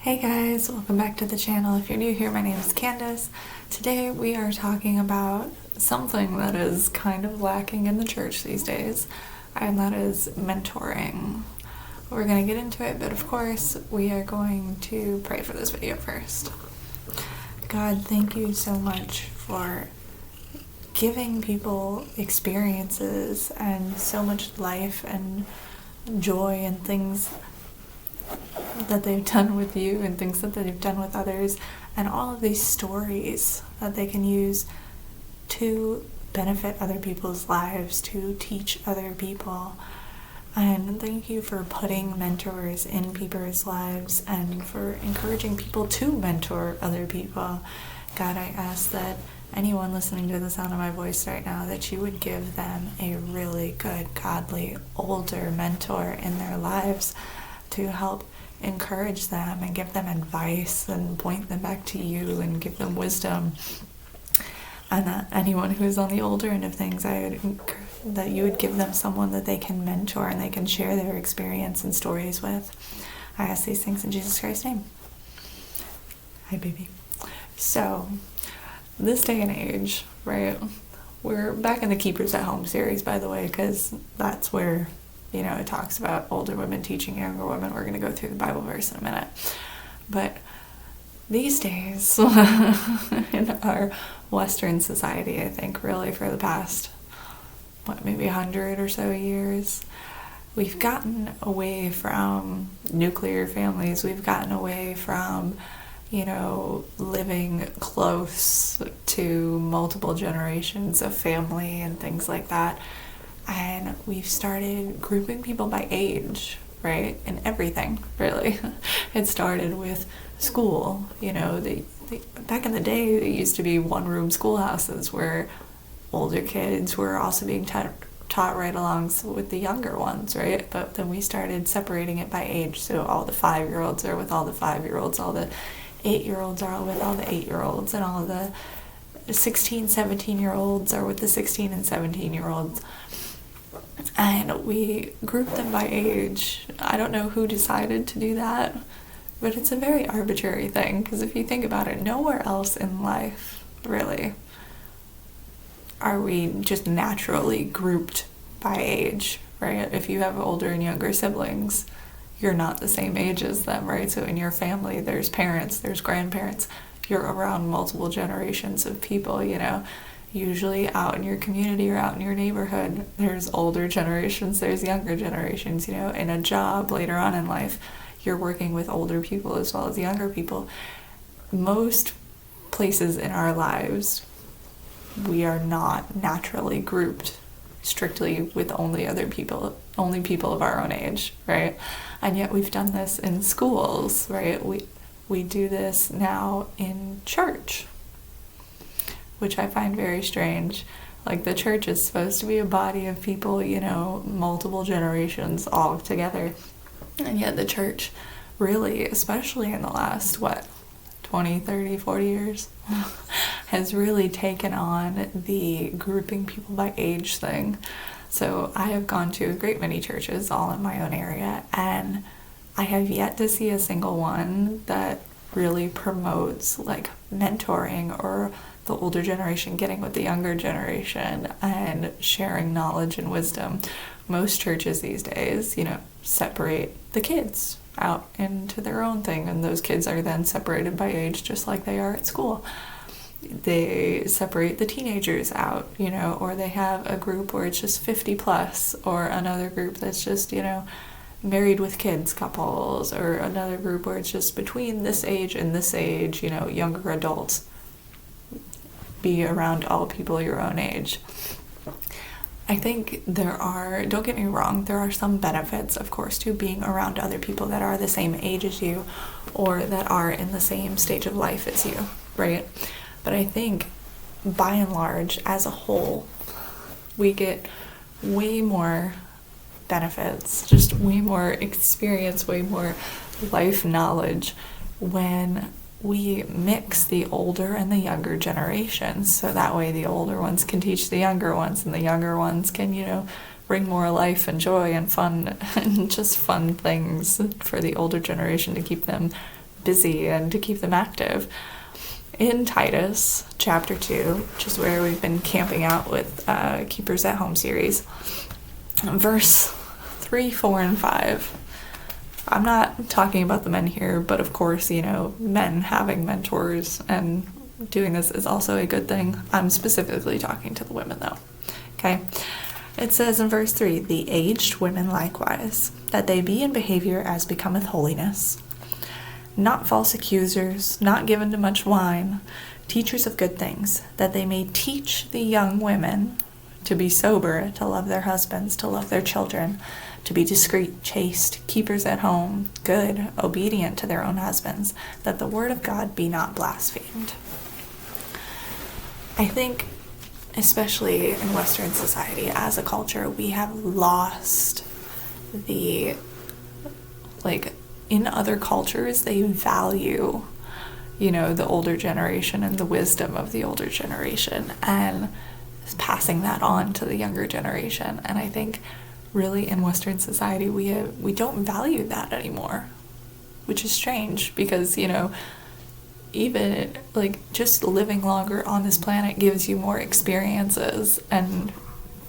Hey guys, welcome back to the channel. If you're new here, my name is Candice. Today we are talking about something that is kind of lacking in the church these days, and that is mentoring. We're going to get into it, but of course we are going to pray for this video first. God, thank you so much for giving people experiences and so much life and joy and things that they've done with you and things that they've done with others, and all of these stories that they can use to benefit other people's lives, to teach other people. And thank you for putting mentors in people's lives and for encouraging people to mentor other people. God, I ask that anyone listening to the sound of my voice right now, that you would give them a really good, godly, older mentor in their lives to help encourage them and give them advice and point them back to you and give them wisdom. And that anyone who is on the older end of things, I would encourage that you would give them someone that they can mentor and they can share their experience and stories with. I ask these things in Jesus Christ's name. Hi, baby. So, this day and age, right, we're back in the Keepers at Home series, by the way, because that's where it talks about older women teaching younger women. We're going to go through the Bible verse in a minute. But these days, in our Western society, I think really for the past, maybe 100 or so years, we've gotten away from nuclear families. We've gotten away from, living close to multiple generations of family and things like that. And we've started grouping people by age, right? In everything, really. It started with school. Back in the day, it used to be one-room schoolhouses where older kids were also being taught right along with the younger ones, right? But then we started separating it by age. So all the 5-year-olds are with all the 5-year-olds, all the 8-year-olds are with all the 8-year-olds, and all the 16, 17-year-olds are with the 16 and 17-year-olds. And we grouped them by age. I don't know who decided to do that, but it's a very arbitrary thing, because if you think about it, nowhere else in life, really, are we just naturally grouped by age, right? If you have older and younger siblings, you're not the same age as them, right? So in your family, there's parents, there's grandparents, you're around multiple generations of people, Usually out in your community or out in your neighborhood, there's older generations, there's younger generations, In a job later on in life, you're working with older people as well as younger people. Most places in our lives, we are not naturally grouped strictly with only people of our own age, right? And yet we've done this in schools, right? We do this now in church, which I find very strange. Like, the church is supposed to be a body of people, multiple generations all together. And yet the church really, especially in the last, 20, 30, 40 years, has really taken on the grouping people by age thing. So I have gone to a great many churches all in my own area, and I have yet to see a single one that really promotes, mentoring or the older generation getting with the younger generation and sharing knowledge and wisdom. Most churches these days, separate the kids out into their own thing, and those kids are then separated by age just like they are at school. They separate the teenagers out, or they have a group where it's just 50 plus, or another group that's just, married with kids couples, or another group where it's just between this age and this age, younger adults. Be around all people your own age. I think don't get me wrong, there are some benefits, of course, to being around other people that are the same age as you or that are in the same stage of life as you, right? But I think, by and large, as a whole, we get way more benefits, just way more experience, way more life knowledge when we mix the older and the younger generations, so that way the older ones can teach the younger ones, and the younger ones can, bring more life and joy and fun and just fun things for the older generation to keep them busy and to keep them active. In Titus chapter 2, which is where we've been camping out with Keepers at Home series, verse 3, 4, and 5. I'm not talking about the men here, but of course, men having mentors and doing this is also a good thing. I'm specifically talking to the women though. Okay. It says in verse 3, the aged women likewise, that they be in behavior as becometh holiness, not false accusers, not given to much wine, teachers of good things, that they may teach the young women to be sober, to love their husbands, to love their children, to be discreet, chaste, keepers at home, good, obedient to their own husbands, that the word of God be not blasphemed. I think, especially in Western society, as a culture, we have lost in other cultures, they value, the older generation and the wisdom of the older generation and passing that on to the younger generation. And I think really in Western society, we don't value that anymore, which is strange because, even just living longer on this planet gives you more experiences, and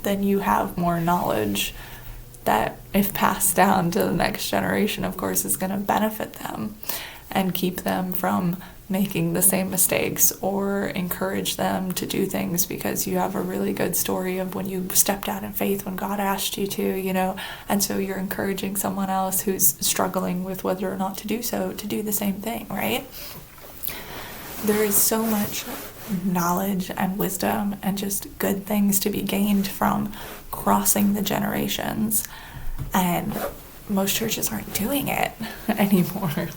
then you have more knowledge that, if passed down to the next generation, of course, is going to benefit them and keep them from making the same mistakes, or encourage them to do things because you have a really good story of when you stepped out in faith when God asked you to, and so you're encouraging someone else who's struggling with whether or not to do so to do the same thing, right? There is so much knowledge and wisdom and just good things to be gained from crossing the generations, and most churches aren't doing it anymore.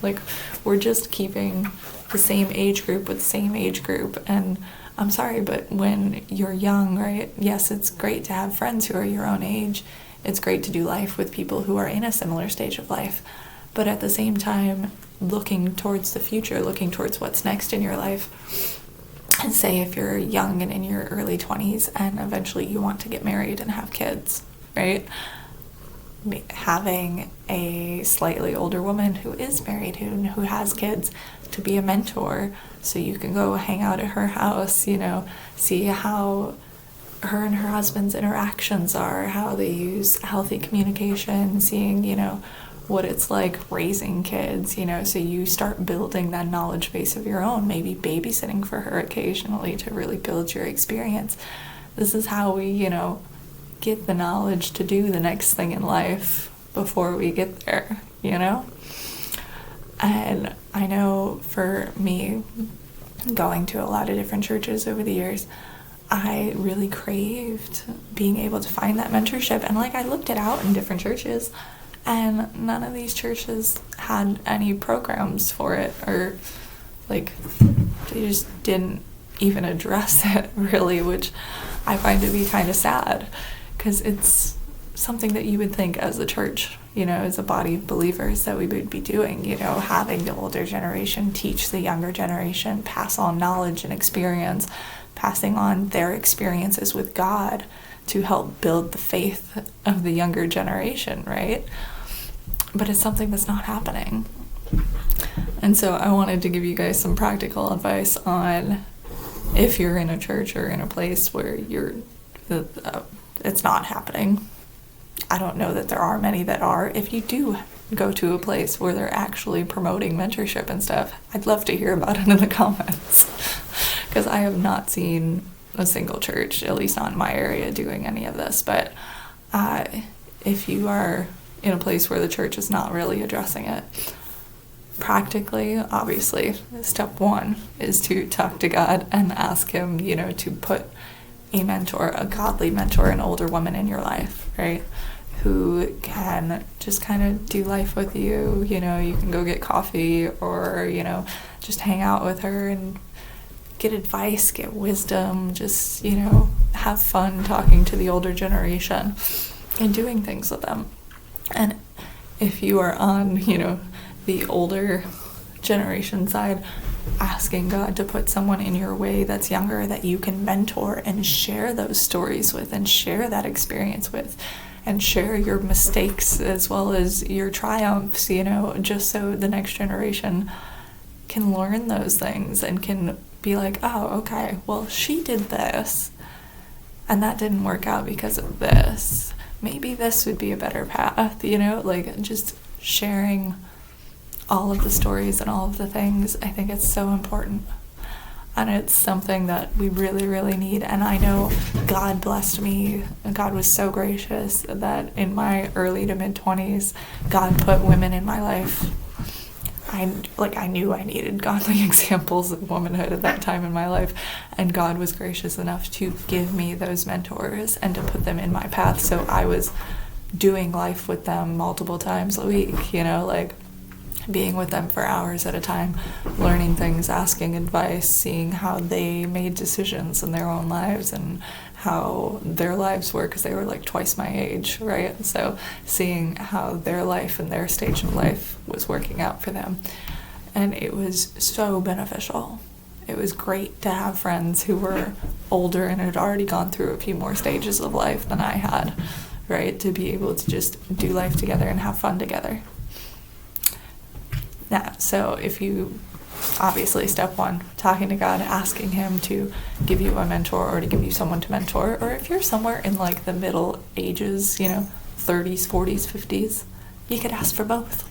We're just keeping the same age group with the same age group, and I'm sorry, but when you're young, right, yes, it's great to have friends who are your own age. It's great to do life with people who are in a similar stage of life, but at the same time, looking towards the future, looking towards what's next in your life. And say if you're young and in your early 20s and eventually you want to get married and have kids, right? Having a slightly older woman who is married, who has kids, to be a mentor, so you can go hang out at her house, see how her and her husband's interactions are, how they use healthy communication, seeing, what it's like raising kids, so you start building that knowledge base of your own, maybe babysitting for her occasionally to really build your experience. This is how we, get the knowledge to do the next thing in life before we get there, And I know for me, going to a lot of different churches over the years, I really craved being able to find that mentorship. And I looked it out in different churches, and none of these churches had any programs for it, or they just didn't even address it really, which I find to be kind of sad, because it's something that you would think as a church, as a body of believers, that we would be doing, having the older generation teach the younger generation, pass on knowledge and experience, passing on their experiences with God to help build the faith of the younger generation, right? But it's something that's not happening. And so I wanted to give you guys some practical advice on if you're in a church or in a place where it's not happening. I don't know that there are many that are. If you do go to a place where they're actually promoting mentorship and stuff, I'd love to hear about it in the comments, because I have not seen a single church, at least not in my area, doing any of this. But if you are in a place where the church is not really addressing it, practically, obviously, step one is to talk to God and ask him, to put a mentor, a godly mentor, an older woman in your life, right? Who can just kind of do life with you. You can go get coffee, or, just hang out with her and get advice, get wisdom, just, have fun talking to the older generation and doing things with them. And if you are on, the older generation side, asking God to put someone in your way that's younger that you can mentor and share those stories with and share that experience with and share your mistakes as well as your triumphs, just so the next generation can learn those things and can be like, oh, okay, well, she did this and that didn't work out because of this. Maybe this would be a better path, like just sharing all of the stories and all of the things. I think it's so important. And it's something that we really, really need. And I know God blessed me. God was so gracious that in my early to mid-20s, God put women in my life. I knew I needed godly examples of womanhood at that time in my life. And God was gracious enough to give me those mentors and to put them in my path. So I was doing life with them multiple times a week, being with them for hours at a time, learning things, asking advice, seeing how they made decisions in their own lives and how their lives were, because they were like twice my age, right? So seeing how their life and their stage of life was working out for them. And it was so beneficial. It was great to have friends who were older and had already gone through a few more stages of life than I had, right? To be able to just do life together and have fun together. Yeah, so if you, obviously step one, talking to God, asking him to give you a mentor or to give you someone to mentor, or if you're somewhere in like the middle ages, 30s, 40s, 50s, you could ask for both.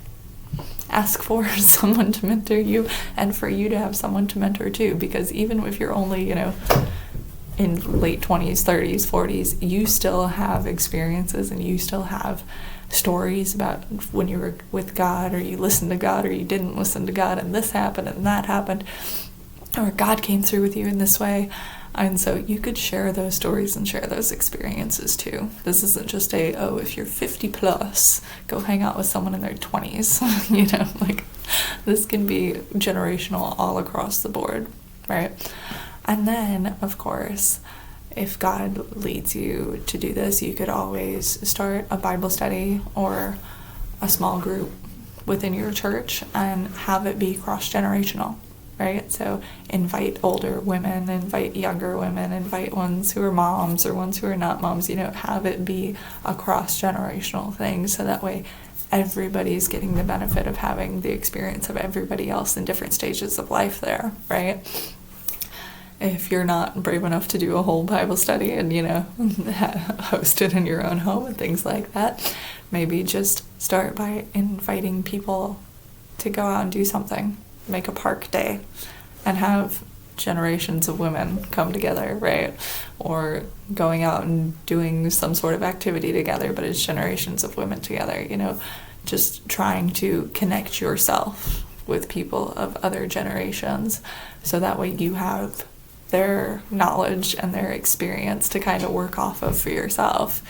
Ask for someone to mentor you and for you to have someone to mentor too, because even if you're only, in late 20s, 30s, 40s, you still have experiences and you still have stories about when you were with God, or you listened to God, or you didn't listen to God, and this happened and that happened, or God came through with you in this way. And so you could share those stories and share those experiences too. This isn't just if you're 50 plus, go hang out with someone in their 20s. This can be generational all across the board, right? And then, of course, if God leads you to do this, you could always start a Bible study or a small group within your church and have it be cross-generational, right? So invite older women, invite younger women, invite ones who are moms or ones who are not moms, have it be a cross-generational thing, so that way everybody's getting the benefit of having the experience of everybody else in different stages of life there, right? If you're not brave enough to do a whole Bible study and, host it in your own home and things like that, maybe just start by inviting people to go out and do something. Make a park day and have generations of women come together, right? Or going out and doing some sort of activity together, but it's generations of women together, just trying to connect yourself with people of other generations, so that way you have their knowledge and their experience to kind of work off of for yourself.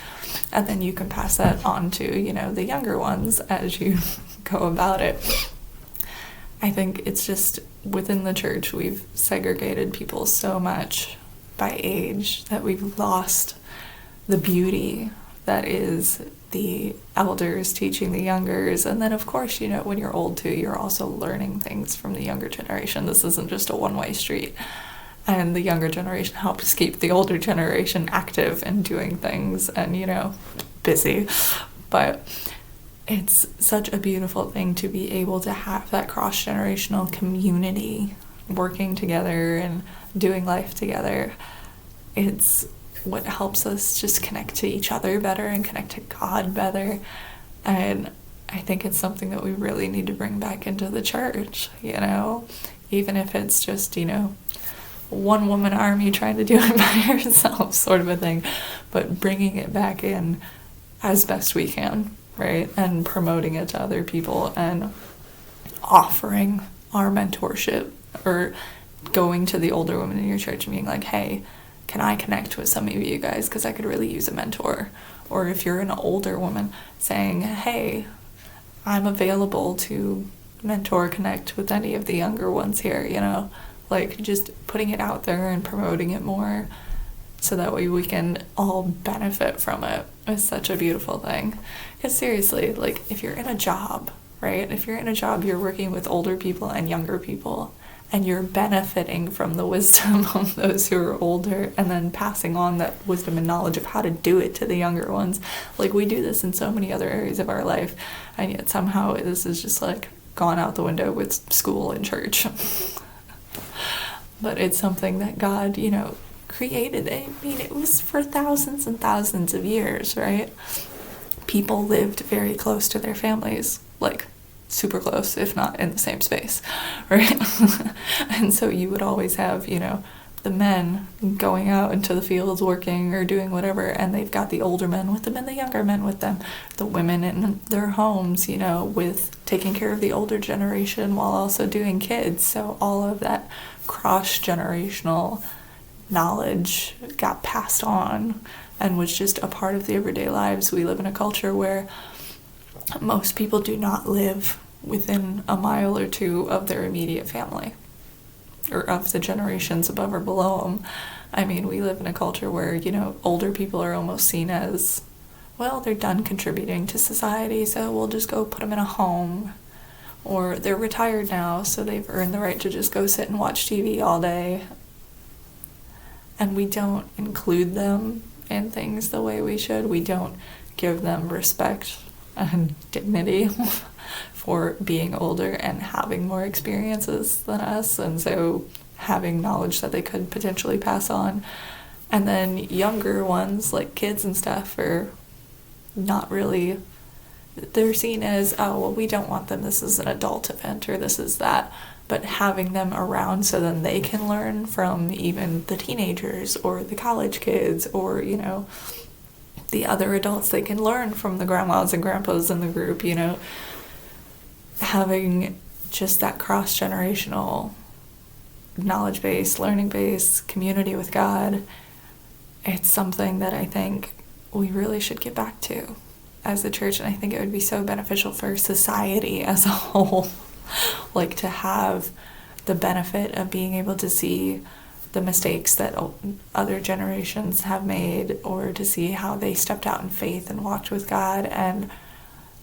And then you can pass that on to, the younger ones as you go about it. I think it's just within the church, we've segregated people so much by age that we've lost the beauty that is the elders teaching the youngers. And then, of course, when you're old too, you're also learning things from the younger generation. This isn't just a one-way street. And the younger generation helps keep the older generation active and doing things and, busy. But it's such a beautiful thing to be able to have that cross-generational community working together and doing life together. It's what helps us just connect to each other better and connect to God better. And I think it's something that we really need to bring back into the church, even if it's just, one woman army trying to do it by herself sort of a thing, but bringing it back in as best we can, right? And promoting it to other people and offering our mentorship, or going to the older women in your church and being like, hey, can I connect with some of you guys, because I could really use a mentor? Or if you're an older woman, saying, hey, I'm available to mentor, connect with any of the younger ones here, just putting it out there and promoting it more, so that way we can all benefit from it. It's such a beautiful thing. Because seriously, if you're in a job, right? If you're in a job, you're working with older people and younger people, and you're benefiting from the wisdom of those who are older, and then passing on that wisdom and knowledge of how to do it to the younger ones. We do this in so many other areas of our life, and yet somehow this is just gone out the window with school and church. But it's something that God, created. I mean, it was for thousands and thousands of years, right? People lived very close to their families, like super close, if not in the same space, right? And so you would always have, the men going out into the fields working or doing whatever, and they've got the older men with them and the younger men with them. The women in their homes, with taking care of the older generation while also doing kids. So all of that cross-generational knowledge got passed on and was just a part of the everyday lives. We live in a culture where most people do not live within a mile or two of their immediate family or of the generations above or below them. I mean, we live in a culture where, older people are almost seen as, well, they're done contributing to society, so we'll just go put them in a home. Or they're retired now, so they've earned the right to just go sit and watch TV all day. And we don't include them in things the way we should. We don't give them respect and dignity for being older and having more experiences than us, and so having knowledge that they could potentially pass on. And then younger ones, like kids and stuff, are not really, they're seen as, oh, well, we don't want them, this is an adult event, or this is that. But having them around so then they can learn from even the teenagers or the college kids or, the other adults, they can learn from the grandmas and grandpas in the group, having just that cross-generational knowledge base, learning base, community with God. It's something that I think we really should get back to as a church, and I think it would be so beneficial for society as a whole. Like to have the benefit of being able to see the mistakes that other generations have made, or to see how they stepped out in faith and walked with God, and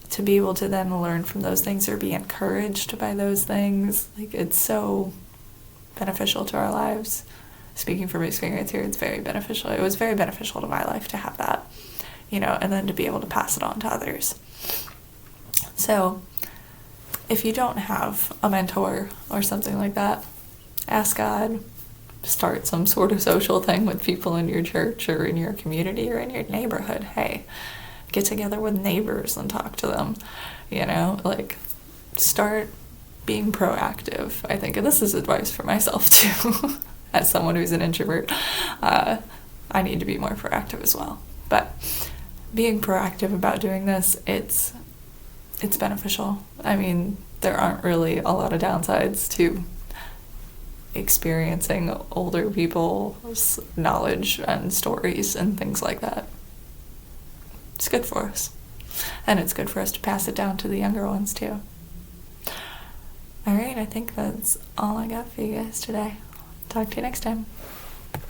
to be able to then learn from those things or be encouraged by those things. Like, it's so beneficial to our lives. Speaking from experience here, it's very beneficial. It was very beneficial to my life to have that, and then to be able to pass it on to others. So if you don't have a mentor or something like that, ask God. Start some sort of social thing with people in your church or in your community or in your neighborhood. Hey, get together with neighbors and talk to them. Start being proactive, I think. And this is advice for myself too. As someone who's an introvert, I need to be more proactive as well. But being proactive about doing this, it's beneficial. I mean, there aren't really a lot of downsides to experiencing older people's knowledge and stories and things like that. It's good for us. And it's good for us to pass it down to the younger ones too. Alright, I think that's all I got for you guys today. Talk to you next time.